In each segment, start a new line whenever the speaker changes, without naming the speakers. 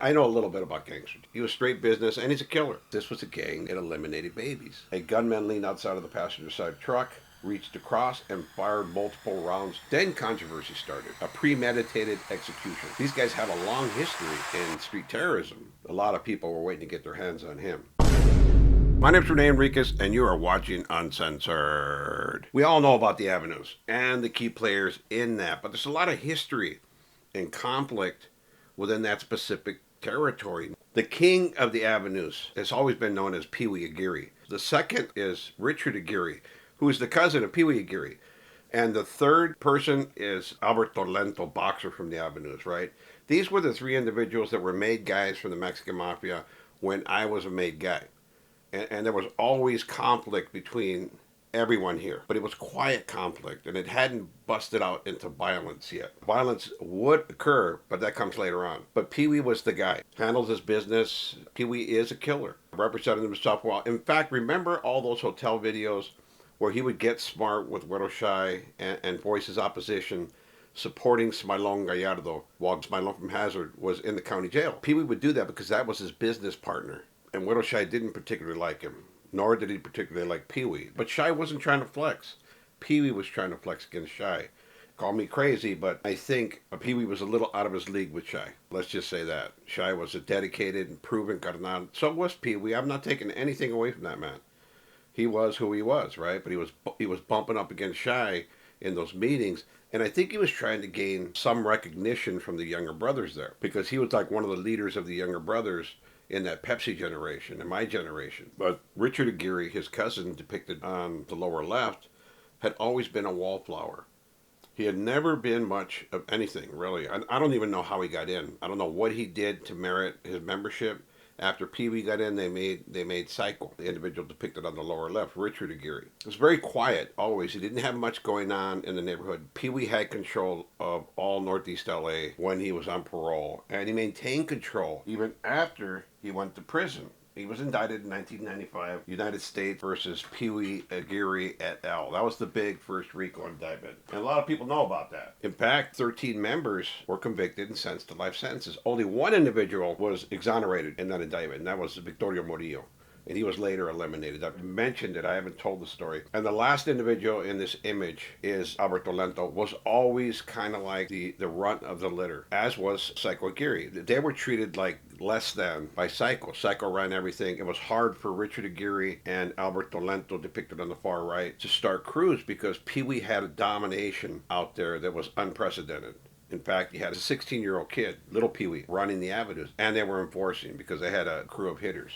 I know a little bit about Gangster. He was straight business and he's a killer. This was a gang that eliminated babies. A gunman leaned outside of the passenger side truck, reached across, and fired multiple rounds. Then controversy started. A premeditated execution. These guys have a long history in street terrorism. A lot of people were waiting to get their hands on him. My name's Rene Enriquez, and you are watching Uncensored. We all know about the avenues and the key players in that, but there's a lot of history and conflict within that specific territory. The king of the avenues has always been known as Peewee Aguirre. The second is Richard Aguirre, who is the cousin of Peewee Aguirre. And the third person is Alberto Lento, boxer from the avenues, right? These were the three individuals that were made guys from the Mexican Mafia when I was a made guy. And there was always conflict between everyone here, but it was quiet conflict and it hadn't busted out into violence yet. Violence would occur, but that comes later on. But Peewee was the guy, handles his business. Peewee is a killer, represented himself well. In fact, remember all those hotel videos where he would get smart with Widow Shy and voice his opposition, supporting Smilon Gallardo while Smilon from Hazard was in the county jail. Peewee would do that because that was his business partner. And Widow Shy didn't particularly like him, nor did he particularly like Peewee. But Shy wasn't trying to flex. Peewee was trying to flex against Shy. Call me crazy, but I think Peewee was a little out of his league with Shy. Let's just say that. Shy was a dedicated and proven carnal. So was Peewee. I'm not taking anything away from that man. He was who he was, right? But he was bumping up against Shy in those meetings. And I think he was trying to gain some recognition from the younger brothers there, because he was like one of the leaders of the younger brothers in that Pepsi generation, in my generation. But Richard Aguirre, his cousin depicted on the lower left, had always been a wallflower. He had never been much of anything, really. I don't even know how he got in. I don't know what he did to merit his membership. After Peewee got in, they made Psycho, the individual depicted on the lower left, Richard Aguirre. It was very quiet, always. He didn't have much going on in the neighborhood. Peewee had control of all Northeast LA when he was on parole, and he maintained control even after he went to prison. He was indicted in 1995, United States versus Peewee Aguirre et al. That was the big first RICO indictment. And a lot of people know about that. In fact, 13 members were convicted and sentenced to life sentences. Only one individual was exonerated in that indictment, and that was Victorio Murillo. And he was later eliminated. I've mentioned it, I haven't told the story. And the last individual in this image is Alberto Lento, was always kind of like the runt of the litter, as was Psycho Aguirre. They were treated like less than by Psycho. Psycho ran everything. It was hard for Richard Aguirre and Alberto Lento, depicted on the far right, to start crews because Peewee had a domination out there that was unprecedented. In fact, he had a 16-year-old kid, little Peewee, running the avenues, and they were enforcing because they had a crew of hitters.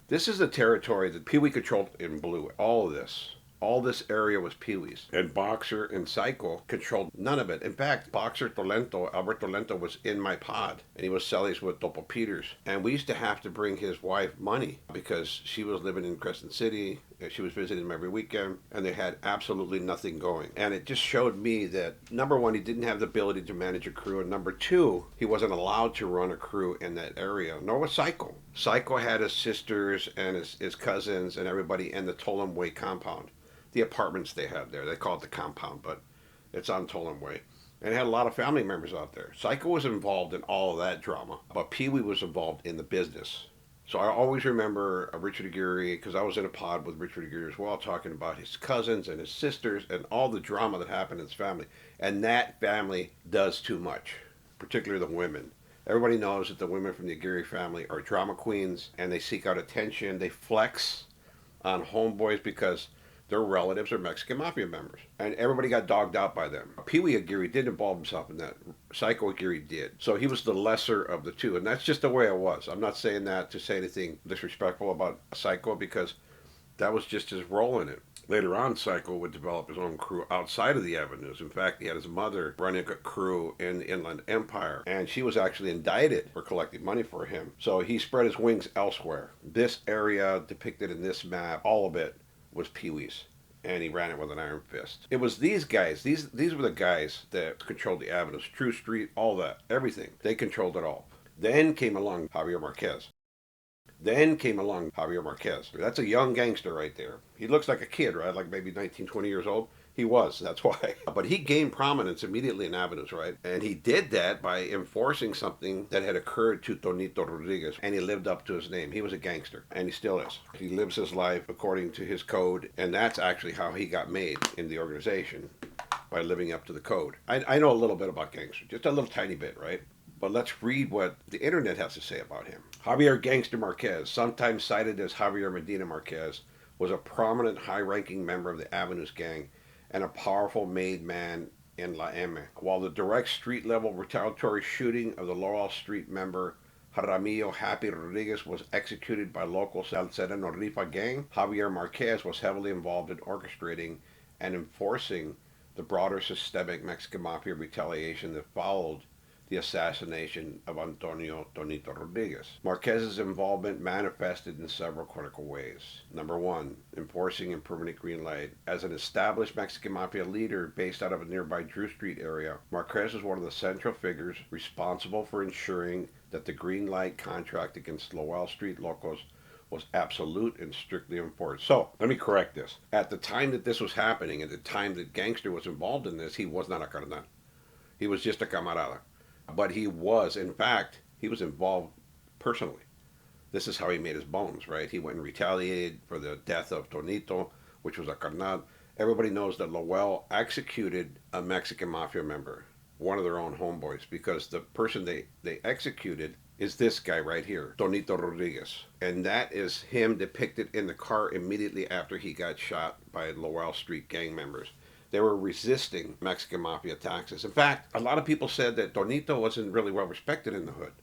This is the territory that Peewee controlled in blue. All of this. All this area was Peewee's. And Boxer and Psycho controlled none of it. In fact, Boxer Tolento, Alberto Lento, was in my pod. And he was selling with Topo Peters. And we used to have to bring his wife money because she was living in Crescent City. She was visiting him every weekend. And they had absolutely nothing going. And it just showed me that, number one, he didn't have the ability to manage a crew. And number two, he wasn't allowed to run a crew in that area. Nor was Psycho. Psycho had his sisters and his cousins and everybody in the Tollem Way compound. The apartments they had there. They call it the compound, but it's on Tollem Way. And it had a lot of family members out there. Psycho was involved in all of that drama, but Peewee was involved in the business. So I always remember Richard Aguirre, because I was in a pod with Richard Aguirre as well, talking about his cousins and his sisters and all the drama that happened in his family. And that family does too much, particularly the women. Everybody knows that the women from the Aguirre family are drama queens, and they seek out attention. They flex on homeboys because their relatives are Mexican Mafia members. And everybody got dogged out by them. Peewee Aguirre did involve himself in that. Psycho Aguirre did. So he was the lesser of the two. And that's just the way it was. I'm not saying that to say anything disrespectful about Psycho, because that was just his role in it. Later on, Psycho would develop his own crew outside of the avenues. In fact, he had his mother running a crew in the Inland Empire, and she was actually indicted for collecting money for him. So he spread his wings elsewhere. This area depicted in this map, all of it, was Peewee's, and he ran it with an iron fist. It was these guys, these were the guys that controlled the avenues, True Street, all that, everything. They controlled it all. Then came along Javier Marquez. That's a young gangster right there. He looks like a kid, right? Like maybe 19, 20 years old. He was, that's why. But he gained prominence immediately in avenues, right? And he did that by enforcing something that had occurred to Donito Rodriguez, and he lived up to his name. He was a gangster, and he still is. He lives his life according to his code, and that's actually how he got made in the organization, by living up to the code. I know a little bit about Gangster, just a little tiny bit, right? But let's read what the internet has to say about him. Javier Gangster Marquez, sometimes cited as Javier Medina Marquez, was a prominent high-ranking member of the Avenues gang and a powerful made man in La M. While the direct street-level retaliatory shooting of the Lowell Street member Jaramillo Happy Rodriguez was executed by locals of the Sereno Rifa gang, Javier Marquez was heavily involved in orchestrating and enforcing the broader systemic Mexican Mafia retaliation that followed the assassination of Antonio Donito Rodriguez. Marquez's involvement manifested in several critical ways. Number one, enforcing a permanent green light. As an established Mexican Mafia leader based out of a nearby Drew Street area, Marquez was one of the central figures responsible for ensuring that the green light contract against Lowell Street locals was absolute and strictly enforced. So, let me correct this. At the time that this was happening, at the time that Gangster was involved in this, he was not a carnal. He was just a camarada. But he was, in fact, he was involved personally. This is how he made his bones, right? He went and retaliated for the death of Donito, which was a carnal. Everybody knows that Lowell executed a Mexican Mafia member, one of their own homeboys, because the person they executed is this guy right here, Donito Rodriguez. And that is him depicted in the car immediately after he got shot by Lowell Street gang members. They were resisting Mexican Mafia taxes. In fact, a lot of people said that Donito wasn't really well respected in the hood.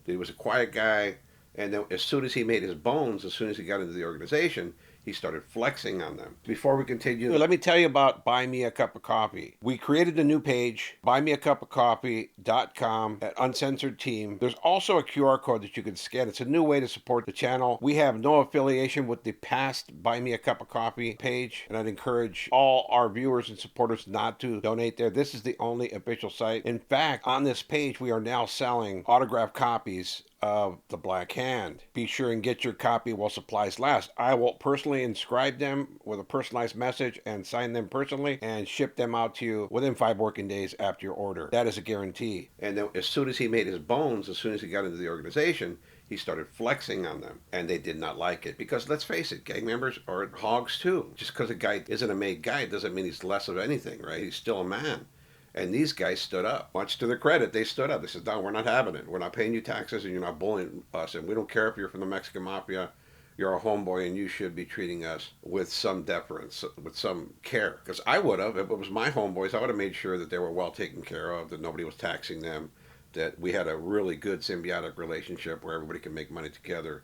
That he was a quiet guy, and then as soon as he made his bones, as soon as he got into the organization, he started flexing on them. Before we continue, let me tell you about Buy Me a Cup of Coffee. We created a new page, buymeacupofcoffee.com at Uncensored Team. There's also a QR code that you can scan. It's a new way to support the channel. We have no affiliation with the past Buy Me a Cup of Coffee page, and I'd encourage all our viewers and supporters not to donate there. This is the only official site. In fact, on this page, we are now selling autographed copies of The Black Hand. Be sure and get your copy while supplies last. I will personally inscribe them with a personalized message and sign them personally and ship them out to you within 5 working days after your order. That is a guarantee. And then as soon as he made his bones, as soon as he got into the organization, he started flexing on them, and they did not like it. Because let's face it, gang members are hogs too. Just because a guy isn't a made guy doesn't mean he's less of anything, right? He's still a man. And these guys stood up. Much to their credit, they stood up. They said, no, we're not having it. We're not paying you taxes, and you're not bullying us. And we don't care if you're from the Mexican Mafia. You're a homeboy, and you should be treating us with some deference, with some care. Because I would have. If it was my homeboys, I would have made sure that they were well taken care of, that nobody was taxing them, that we had a really good symbiotic relationship where everybody could make money together.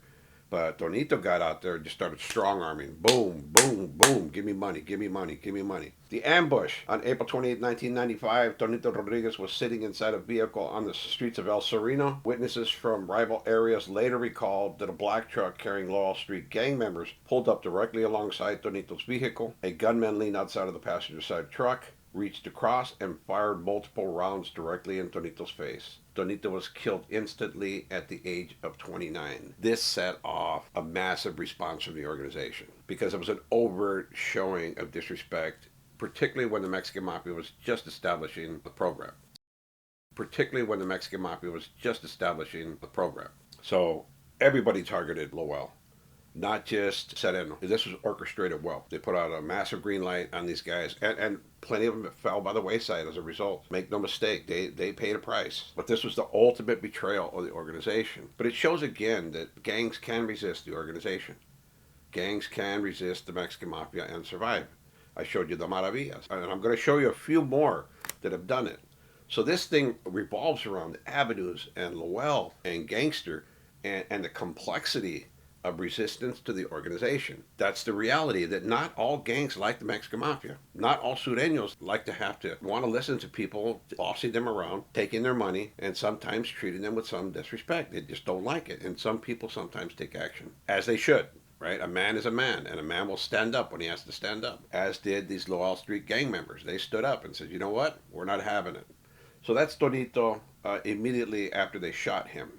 But Donito got out there and just started strong-arming. Boom, boom, boom. Give me money, give me money, give me money. The ambush. On April 28, 1995, Donito Rodriguez was sitting inside a vehicle on the streets of El Sereno. Witnesses from rival areas later recalled that a black truck carrying Lowell Street gang members pulled up directly alongside Donito's vehicle. A gunman leaned outside of the passenger side truck, reached across, and fired multiple rounds directly in Donito's face. Donito was killed instantly at the age of 29. This set off a massive response from the organization because it was an overt showing of disrespect, particularly when the Mexican Mafia was just establishing the program. So everybody targeted Lowell. Not just Sereno. This was orchestrated well. They put out a massive green light on these guys, and plenty of them fell by the wayside as a result. Make no mistake, they paid a price. But this was the ultimate betrayal of the organization. But it shows again that gangs can resist the organization. Gangs can resist the Mexican Mafia and survive. I showed you the Maravillas, and I'm going to show you a few more that have done it. So this thing revolves around avenues and Lowell and Gangster and the complexity of resistance to the organization. That's the reality, that not all gangs like the Mexican Mafia. Not all Sureños like to want to listen to people bossing them around, taking their money, and sometimes treating them with some disrespect. They just don't like it. And some people sometimes take action, as they should. Right? A man is a man, and a man will stand up when he has to stand up, as did these Lowell Street gang members. They stood up and said, you know what? We're not having it. So that's Donito immediately after they shot him.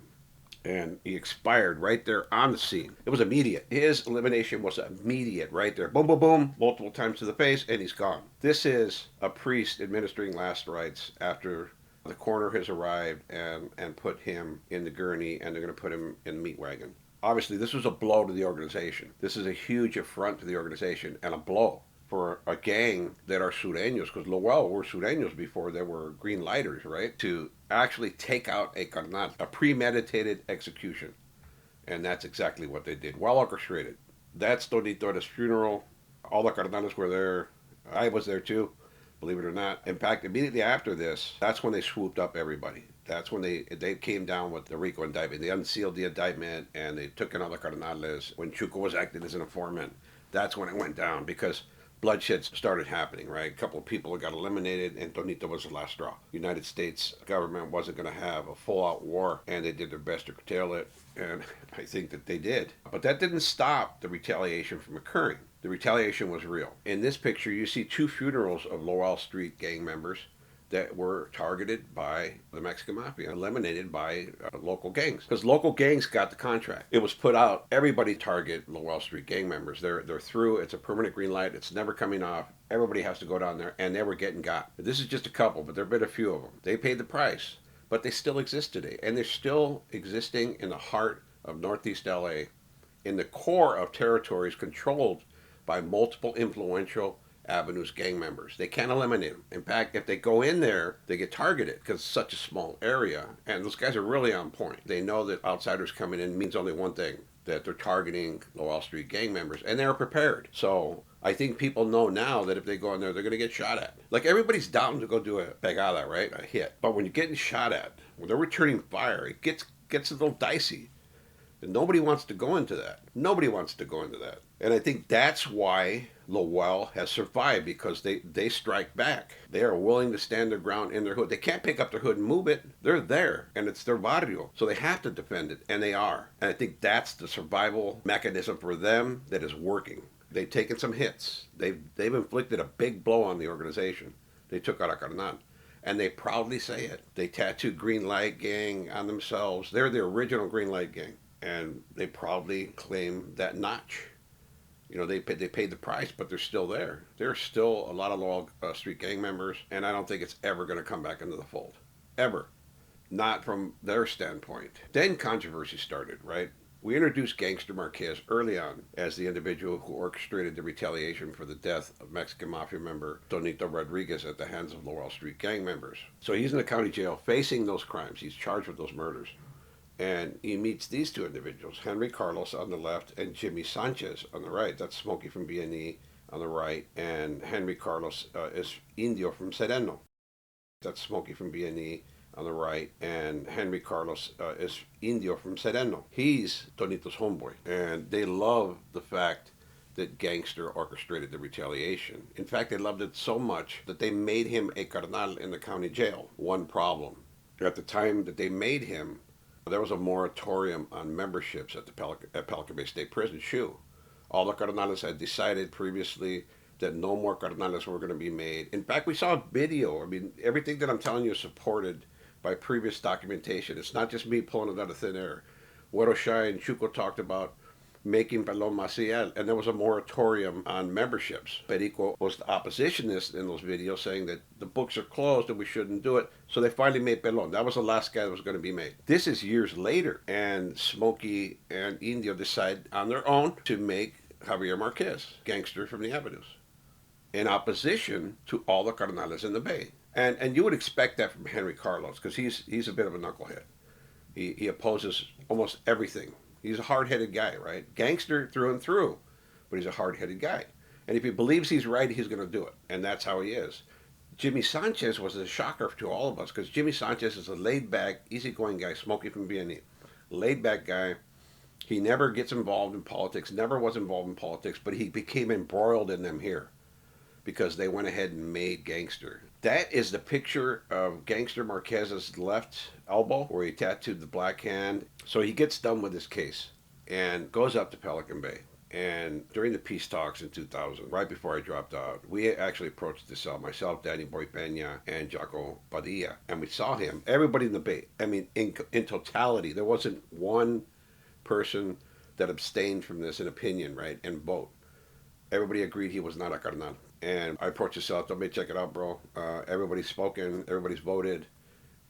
And he expired right there on the scene. It was immediate. His elimination was immediate right there. Boom, boom, boom, multiple times to the face, and he's gone. This is a priest administering last rites after the coroner has arrived and put him in the gurney, and they're going to put him in the meat wagon. Obviously, this was a blow to the organization. This is a huge affront to the organization and a blow for a gang that are Sureños, because Lowell were Sureños before they were green lighters, right? To actually take out a carnal, a premeditated execution. And that's exactly what they did. Well orchestrated. That's Donita at his funeral. All the carnales were there. I was there too, believe it or not. In fact, immediately after this, that's when they swooped up everybody. That's when they came down with the RICO indictment. They unsealed the indictment and they took in all the carnales. When Chuco was acting as an informant, that's when it went down because bloodshed started happening, right? A couple of people got eliminated, and Donita was the last straw. The United States government wasn't going to have a full-out war, and they did their best to curtail it, and I think that they did. But that didn't stop the retaliation from occurring. The retaliation was real. In this picture, you see 2 funerals of Lowell Street gang members that were targeted by the Mexican Mafia, eliminated by local gangs. Because local gangs got the contract. It was put out, everybody target Lowell Street gang members. They're through, it's a permanent green light, it's never coming off. Everybody has to go down there, and they were getting got. This is just a couple, but there have been a few of them. They paid the price, but they still exist today. And they're still existing in the heart of Northeast LA, in the core of territories controlled by multiple influential Avenue's gang members. They can't eliminate them. In fact, if they go in there, they get targeted because it's such a small area. And those guys are really on point. They know that outsiders coming in means only one thing, that they're targeting Lowell Street gang members, and they're prepared. So I think people know now that if they go in there, they're going to get shot at. Like everybody's down to go do a pegada, right? A hit. But when you're getting shot at, when they're returning fire, it gets a little dicey. And nobody wants to go into that. Nobody wants to go into that. And I think that's why Lowell has survived, because they strike back. They are willing to stand their ground in their hood. They can't pick up their hood and move it. They're there, and it's their barrio. So they have to defend it, and they are. And I think that's the survival mechanism for them that is working. They've taken some hits. They've inflicted a big blow on the organization. They took out a carnal. And they proudly say it. They tattooed Green Light Gang on themselves. They're the original Green Light Gang. And they proudly claim that notch. You know, they paid the price, but they're still there. There's still a lot of Lowell Street gang members, and I don't think it's ever going to come back into the fold. Ever. Not from their standpoint. Then controversy started, right? We introduced Gangster Marquez early on as the individual who orchestrated the retaliation for the death of Mexican Mafia member Donita Rodriguez at the hands of Lowell Street gang members. So he's in the county jail facing those crimes. He's charged with those murders. And he meets these 2 individuals, Henry Carlos on the left and Jimmy Sanchez on the right. That's Smokey from B&E on the right. And Henry Carlos is Indio from Sereno. That's Smokey from B&E on the right. And Henry Carlos is Indio from Sereno. He's Donita's homeboy. And they love the fact that Gangster orchestrated the retaliation. In fact, they loved it so much that they made him a carnal in the county jail. One problem. At the time that they made him, there was a moratorium on memberships at the Pelican Bay State Prison, SHU. All the carnales had decided previously that no more carnales were going to be made. In fact, we saw a video. I mean, everything that I'm telling you is supported by previous documentation. It's not just me pulling it out of thin air. Güero Shai and Chuco talked about making Pelon Maciel, and there was a moratorium on memberships. Perico was the oppositionist in those videos, saying that the books are closed and we shouldn't do it. So they finally made Pelon. That was the last guy that was going to be made. This is years later, and Smokey and Indio decide on their own to make Javier Marquez, Gangster from the Avenues, in opposition to all the carnales in the Bay. And you would expect that from Henry Carlos, because he's a bit of a knucklehead. He opposes almost everything. He's a hard-headed guy, right? Gangster through and through, but he's a hard-headed guy. And if he believes he's right, he's going to do it. And that's how he is. Jimmy Sanchez was a shocker to all of us, because Jimmy Sanchez is a laid-back, easygoing guy, Smokey from B&E. Laid-back guy. He never gets involved in politics, never was involved in politics, but he became embroiled in them here because they went ahead and made Gangster. That is the picture of Gangster Marquez's left elbow, where he tattooed the black hand. So he gets done with his case and goes up to Pelican Bay. And during the peace talks in 2000, right before I dropped out, we actually approached the cell, myself, Danny Boy Peña, and Jaco Padilla. And we saw him, everybody in the Bay. I mean, in totality, there wasn't one person that abstained from this in opinion, right, and vote. Everybody agreed he was not a carnal. And I approached the cell, told me, check it out, bro. Everybody's spoken, everybody's voted,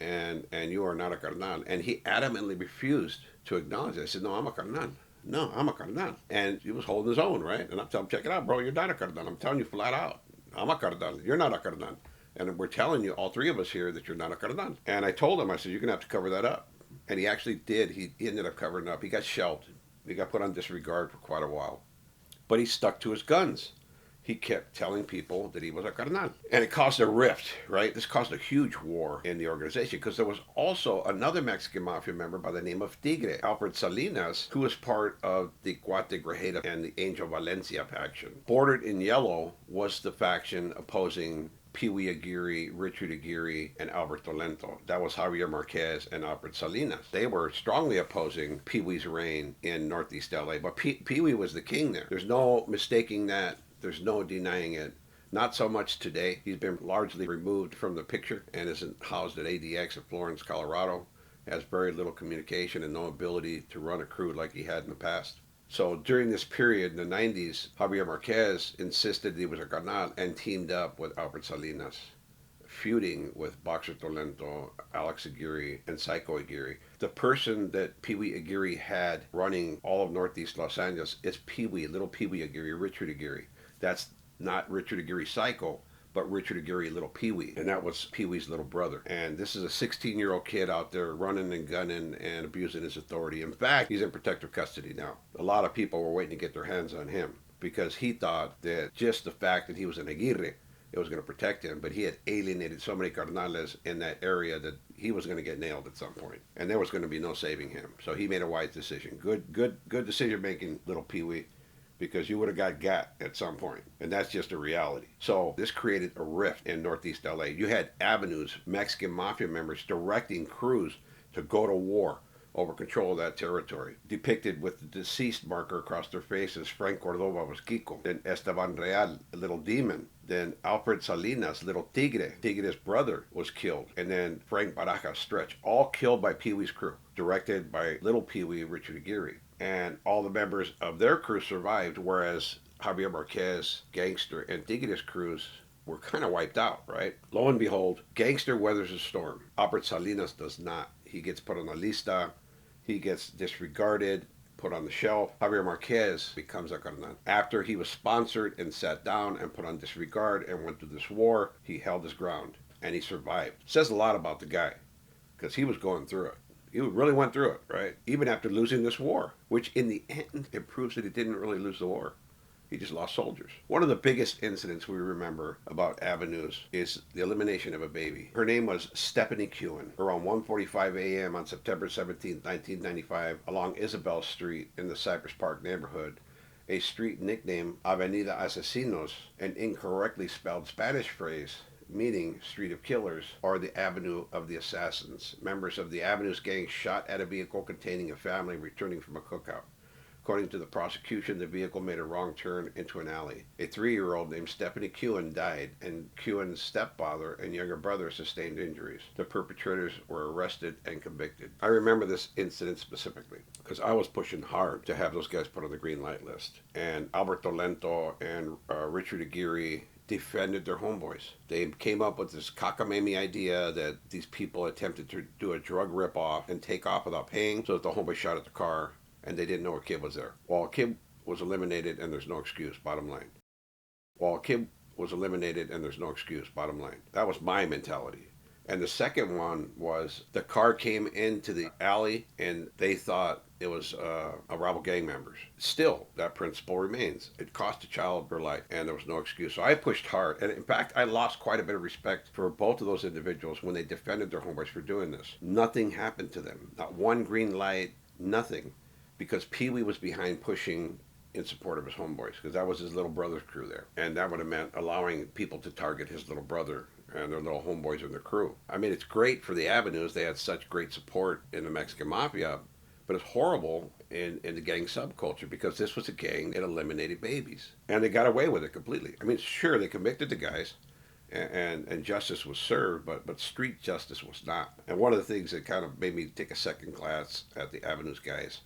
and you are not a carnal. And he adamantly refused to acknowledge it. I said, no, I'm a carnal. No, I'm a carnal. And he was holding his own, right? And I'm telling him, check it out, bro. You're not a carnal. I'm telling you flat out. I'm a carnal. You're not a carnal. And we're telling you, all three of us here, that you're not a carnal. And I told him, I said, you're going to have to cover that up. And he actually did. He ended up covering up. He got shelved. He got put on disregard for quite a while. But he stuck to his guns. He kept telling people that he was a carnal. And it caused a rift, right? This caused a huge war in the organization because there was also another Mexican Mafia member by the name of Tigre, Alfred Salinas, who was part of the Cuate Grajeda and the Angel Valencia faction. Bordered in yellow was the faction opposing Peewee Aguirre, Richard Aguirre, and Alberto Lento. That was Javier Marquez and Alfred Salinas. They were strongly opposing Peewee's reign in Northeast LA, but Peewee was the king there. There's no mistaking that. There's no denying it. Not so much today. He's been largely removed from the picture and isn't housed at ADX in Florence, Colorado. Has very little communication and no ability to run a crew like he had in the past. So during this period in the 90s, Javier Marquez insisted he was a carnal and teamed up with Alfred Salinas, feuding with Boxer Tolento, Alex Aguirre, and Psycho Aguirre. The person that Peewee Aguirre had running all of Northeast Los Angeles is Peewee, little Peewee Aguirre, Richard Aguirre. That's not Richard Aguirre Psycho, but Richard Aguirre Little Peewee, and that was Peewee's little brother. And this is a 16-year-old kid out there running and gunning and abusing his authority. In fact, he's in protective custody now. A lot of people were waiting to get their hands on him because he thought that just the fact that he was an Aguirre, it was going to protect him, but he had alienated so many carnales in that area that he was going to get nailed at some point, and there was going to be no saving him. So he made a wise decision. Good decision making, Little Peewee, because you would have got at some point, and that's just a reality. So this created a rift in Northeast LA. You had avenues, Mexican Mafia members directing crews to go to war over control of that territory, depicted with the deceased marker across their faces. Frank Cordova was Kiko, then Esteban Real, Little Demon, then Alfred Salinas, Little Tigre, Tigre's brother, was killed, and then Frank Baraja Stretch, all killed by Peewee's crew, directed by Little Peewee, Richard Aguirre. And all the members of their crew survived, whereas Javier Marquez, Gangster, and Tigre's crews were kind of wiped out, right? Lo and behold, Gangster weathers a storm. Alfred Salinas does not. He gets put on the lista, he gets disregarded, put on the shelf. Javier Marquez becomes a carnal. After he was sponsored and sat down and put on disregard and went through this war, he held his ground and he survived. Says a lot about the guy because he was going through it. He really went through it, right? Even after losing this war, which in the end, it proves that he didn't really lose the war. He just lost soldiers. One of the biggest incidents we remember about avenues is the elimination of a baby. Her name was Stephanie Kewen. Around 1:45 a.m. on September 17, 1995, along Isabel Street in the Cypress Park neighborhood, a street nicknamed Avenida Asesinos, an incorrectly spelled Spanish phrase meaning Street of Killers, or the Avenue of the Assassins. Members of the Avenues gang shot at a vehicle containing a family returning from a cookout. According to the prosecution, the vehicle made a wrong turn into an alley. A 3-year-old named Stephanie Kewen died, and Kewen's stepfather and younger brother sustained injuries. The perpetrators were arrested and convicted. I remember this incident specifically because I was pushing hard to have those guys put on the green light list. And Alberto Lento and Richard Aguirre defended their homeboys. They came up with this cockamamie idea that these people attempted to do a drug ripoff and take off without paying, so that the homeboy shot at the car, and they didn't know a kid was there. Well, a kid was eliminated, and there's no excuse, bottom line. Well, a kid was eliminated, and there's no excuse, bottom line. That was my mentality. And the second one was the car came into the alley, and they thought it was a rival gang members. Still, that principle remains. It cost a child her life, and there was no excuse. So I pushed hard. And in fact, I lost quite a bit of respect for both of those individuals when they defended their homeboys for doing this. Nothing happened to them. Not one green light, nothing. Because Peewee was behind pushing in support of his homeboys, because that was his little brother's crew there. And that would have meant allowing people to target his little brother and their little homeboys and their crew. I mean, it's great for the avenues. They had such great support in the Mexican Mafia, But it's horrible in the gang subculture because this was a gang that eliminated babies. And they got away with it completely. I mean, sure, they convicted the guys and justice was served, but street justice was not. And one of the things that kind of made me take a second class at the Avenues guys,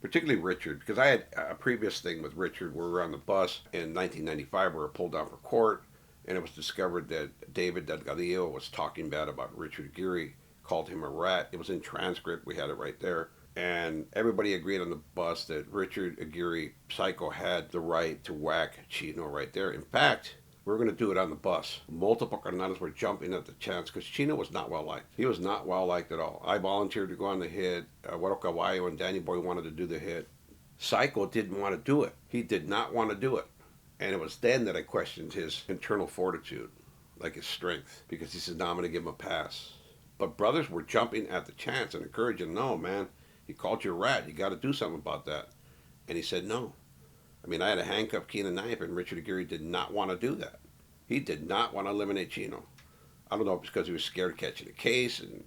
particularly Richard, because I had a previous thing with Richard where we were on the bus in 1995 where we were pulled down for court, and it was discovered that David Delgadillo was talking bad about Richard Aguirre, called him a rat. It was in transcript. We had it right there. And everybody agreed on the bus that Richard Aguirre, psycho, had the right to whack Chino right there. In fact, we were going to do it on the bus. Multiple carnales were jumping at the chance because Chino was not well liked. He was not well liked at all. I volunteered to go on the hit. Guaro Caballo and Danny Boy wanted to do the hit. Psycho didn't want to do it. He did not want to do it. And it was then that I questioned his internal fortitude, like his strength, because he said, no, I'm going to give him a pass. But brothers were jumping at the chance and encouraging, no, man, he called you a rat. You got to do something about that. And he said, no. I mean, I had a handcuff, key, and a knife, and Richard Aguirre did not want to do that. He did not want to eliminate Chino. I don't know if it's because he was scared of catching a case, and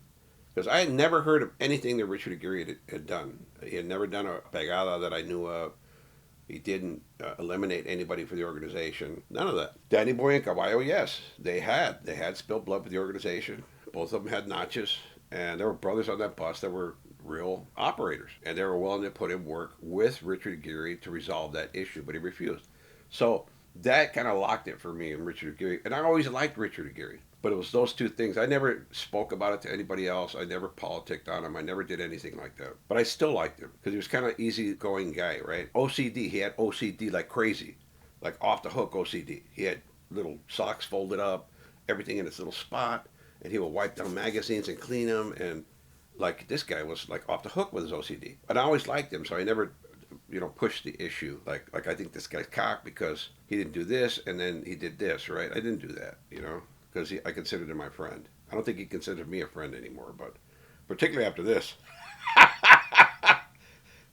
because I had never heard of anything that Richard Aguirre had done. He had never done a pegada that I knew of. He didn't eliminate anybody for the organization. None of that. Danny Boy and Caballo, yes, they had spilled blood for the organization. Both of them had notches, and there were brothers on that bus that were real operators, and they were willing to put in work with Richard Aguirre to resolve that issue, but he refused. So that kind of locked it for me and Richard Aguirre, and I always liked Richard Aguirre, but it was those two things. I never spoke about it to anybody else. I never politicked on him. I never did anything like that, but I still liked him because he was kind of easygoing guy, right? OCD, he had OCD like crazy, like off the hook OCD. He had little socks folded up, everything in its little spot, and he would wipe down magazines and clean them, and like this guy was like off the hook with his OCD. And I always liked him, so I never, pushed the issue. Like I think this guy's cocked because he didn't do this and then he did this, right? I didn't do that, because I considered him my friend. I don't think he considered me a friend anymore, but particularly after this.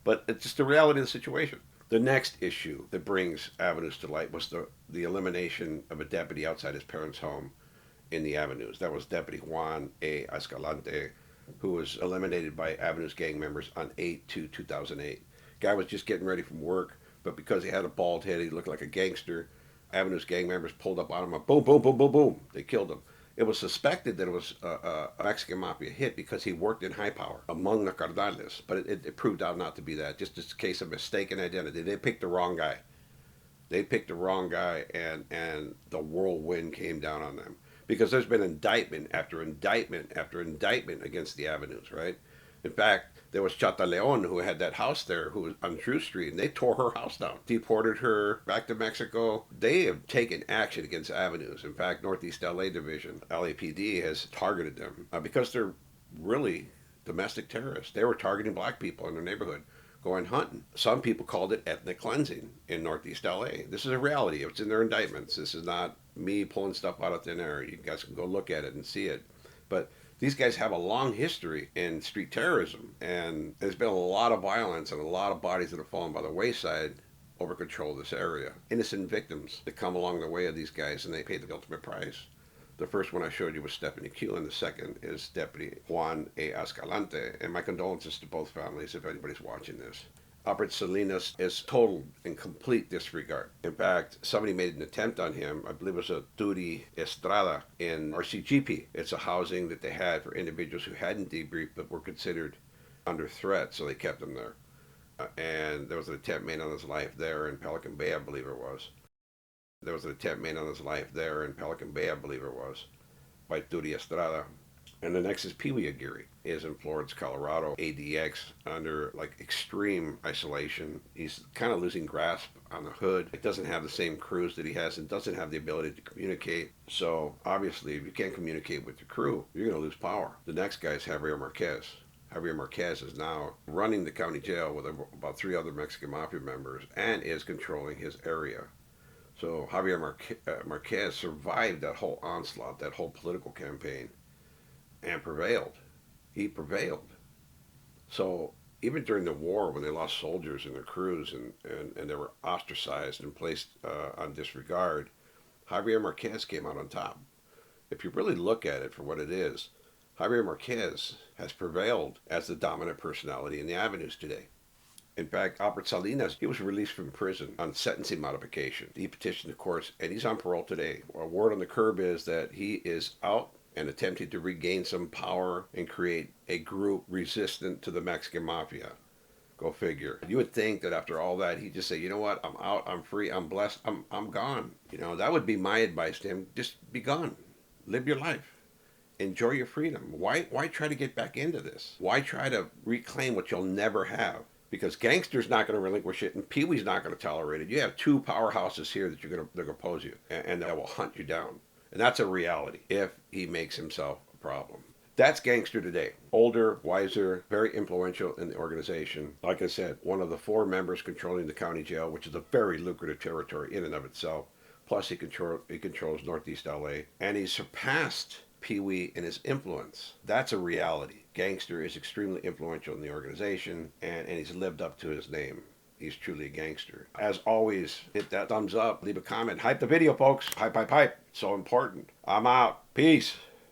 But it's just the reality of the situation. The next issue that brings Avenues to light was the elimination of a deputy outside his parents' home in the Avenues. That was Deputy Juan A. Escalante, who was eliminated by Avenues gang members on 8/2/2008. Guy was just getting ready from work, but because he had a bald head, he looked like a gangster. Avenues gang members pulled up on him, and boom, boom, boom, boom, boom. They killed him. It was suspected that it was a Mexican Mafia hit because he worked in high power among the carnales, but it proved out not to be that. Just a case of mistaken identity. They picked the wrong guy. And the whirlwind came down on them. Because there's been indictment after indictment after indictment against the Avenues, right? In fact, there was Chata Leon who had that house there, who was on True Street, and they tore her house down, deported her back to Mexico. They have taken action against Avenues. In fact, Northeast LA Division, LAPD, has targeted them because they're really domestic terrorists. They were targeting black people in their neighborhood, going hunting. Some people called it ethnic cleansing in Northeast LA. This is a reality. It's in their indictments. This is not me pulling stuff out of thin air. You guys can go look at it and see it. But these guys have a long history in street terrorism, and there's been a lot of violence and a lot of bodies that have fallen by the wayside over control of this area. Innocent victims that come along the way of these guys, and they pay the ultimate price. The first one I showed you was Stephanie Q, and the second is Deputy Juan A. Escalante. And my condolences to both families if anybody's watching this. Albert Salinas is total and complete disregard. In fact, somebody made an attempt on him. I believe it was a Duty Estrada in RCGP. It's a housing that they had for individuals who hadn't debriefed but were considered under threat, so they kept them there. And there was an attempt made on his life there in Pelican Bay, I believe it was. There was an attempt made on his life there in Pelican Bay, I believe it was, by Duty Estrada. And the next is Peewee Aguirre. He is in Florence, Colorado, ADX, under like extreme isolation. He's kind of losing grasp on the hood. It doesn't have the same crews that he has and doesn't have the ability to communicate. So obviously, if you can't communicate with your crew, you're going to lose power. The next guy is Javier Marquez. Javier Marquez is now running the county jail with about 3 other Mexican Mafia members and is controlling his area. So Javier Marquez survived that whole onslaught, that whole political campaign, and prevailed. He prevailed. So even during the war, when they lost soldiers and their crews and they were ostracized and placed on disregard, Javier Marquez came out on top. If you really look at it for what it is, Javier Marquez has prevailed as the dominant personality in the avenues today. In fact, Albert Salinas, he was released from prison on sentencing modification. He petitioned the courts, and he's on parole today. A word on the curb is that he is out and attempting to regain some power and create a group resistant to the Mexican Mafia. Go figure. You would think that after all that, he'd just say, you know what, I'm out, I'm free, I'm blessed, I'm gone. You know, that would be my advice to him. Just be gone. Live your life. Enjoy your freedom. Why try to get back into this? Why try to reclaim what you'll never have? Because Gangster's not going to relinquish it, and Peewee's not going to tolerate it. You have two powerhouses here that they're going to oppose you, and that will hunt you down. And that's a reality if he makes himself a problem. That's Gangster today. Older, wiser, very influential in the organization. Like I said, one of the 4 members controlling the county jail, which is a very lucrative territory in and of itself. Plus, he controls Northeast LA, and he's surpassed Peewee in his influence. That's a reality. Gangster is extremely influential in the organization, and he's lived up to his name. He's truly a gangster. As always, hit that thumbs up, leave a comment, hype the video, folks. Hype, hype, hype. So important. I'm out. Peace.